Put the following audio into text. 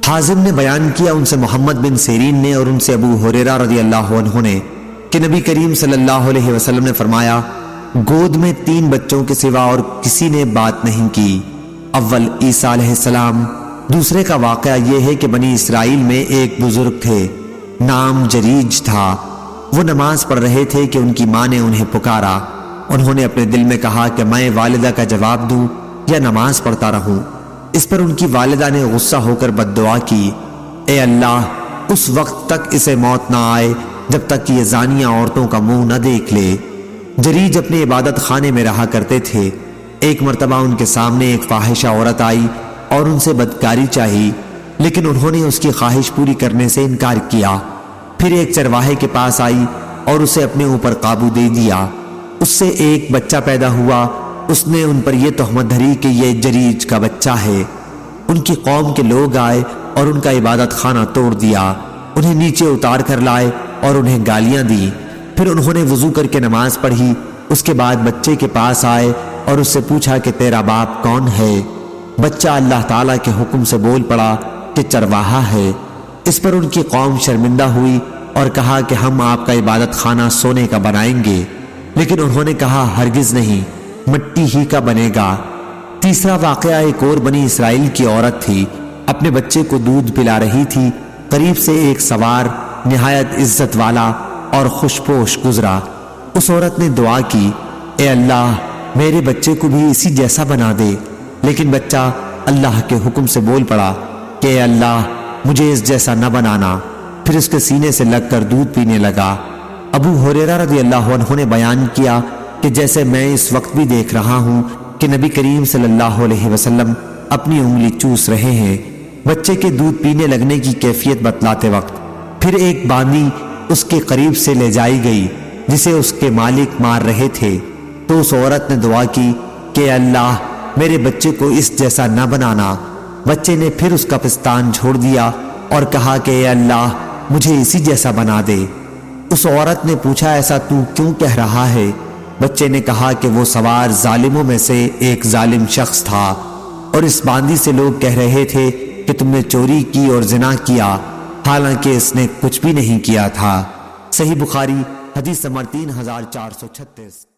حازم نے بیان کیا ان سے محمد بن سیرین نے اور ان سے ابو ہریرہ رضی اللہ عنہ نے کہ نبی کریم صلی اللہ علیہ وسلم نے فرمایا، گود میں 3 بچوں کے سوا اور کسی نے بات نہیں کی۔ اول عیسیٰ علیہ السلام۔ دوسرے کا واقعہ یہ ہے کہ بنی اسرائیل میں ایک بزرگ تھے، نام جریج تھا۔ وہ نماز پڑھ رہے تھے کہ ان کی ماں نے انہیں پکارا۔ انہوں نے اپنے دل میں کہا کہ میں والدہ کا جواب دوں یا نماز پڑھتا رہوں۔ اس پر ان کی والدہ نے غصہ ہو کر بد دعا کی، اے اللہ، اس وقت تک اسے موت نہ آئے جب تک کہ یہ زانیہ عورتوں کا منہ نہ دیکھ لے۔ جریج اپنے عبادت خانے میں رہا کرتے تھے۔ ایک مرتبہ ان کے سامنے ایک فاحشہ عورت آئی اور ان سے بدکاری چاہی، لیکن انہوں نے اس کی خواہش پوری کرنے سے انکار کیا۔ پھر ایک چرواہے کے پاس آئی اور اسے اپنے اوپر قابو دے دیا۔ اس سے ایک بچہ پیدا ہوا۔ اس نے ان پر یہ تہمت دھری کہ یہ جریج کا بچہ ہے۔ ان کی قوم کے لوگ آئے اور ان کا عبادت خانہ توڑ دیا، انہیں نیچے اتار کر لائے اور انہیں گالیاں دی۔ پھر انہوں نے وضو کر کے نماز پڑھی۔ اس کے بعد بچے کے پاس آئے اور اس سے پوچھا کہ تیرا باپ کون ہے؟ بچہ اللہ تعالیٰ کے حکم سے بول پڑا کہ چرواہا ہے۔ اس پر ان کی قوم شرمندہ ہوئی اور کہا کہ ہم آپ کا عبادت خانہ سونے کا بنائیں گے، لیکن انہوں نے کہا ہرگز نہیں، مٹی ہی کا بنے گا۔ تیسرا واقعہ ایک اور بنی اسرائیل کی عورت تھی، اپنے بچے کو دودھ پلا رہی تھی۔ قریب سے ایک سوار نہایت عزت والا اور خوشپوش گزرا۔ اس عورت نے دعا کی، اے اللہ، میرے بچے کو بھی اسی جیسا بنا دے، لیکن بچہ اللہ کے حکم سے بول پڑا کہ اے اللہ، مجھے اس جیسا نہ بنانا۔ پھر اس کے سینے سے لگ کر دودھ پینے لگا۔ ابو ہریرہ رضی اللہ عنہ نے بیان کیا کہ جیسے میں اس وقت بھی دیکھ رہا ہوں کہ نبی کریم صلی اللہ علیہ وسلم اپنی انگلی چوس رہے ہیں بچے کے دودھ پینے لگنے کی کیفیت بتلاتے وقت۔ پھر ایک باندی اس کے قریب سے لے جائی گئی جسے اس کے مالک مار رہے تھے، تو اس عورت نے دعا کی کہ اے اللہ، میرے بچے کو اس جیسا نہ بنانا۔ بچے نے پھر اس کا پستان چھوڑ دیا اور کہا کہ اے اللہ، مجھے اسی جیسا بنا دے۔ اس عورت نے پوچھا ایسا تو کیوں کہہ رہا ہے؟ بچے نے کہا کہ وہ سوار ظالموں میں سے ایک ظالم شخص تھا، اور اس باندی سے لوگ کہہ رہے تھے کہ تم نے چوری کی اور زنا کیا، حالانکہ اس نے کچھ بھی نہیں کیا تھا۔ صحیح بخاری حدیث نمبر 3436۔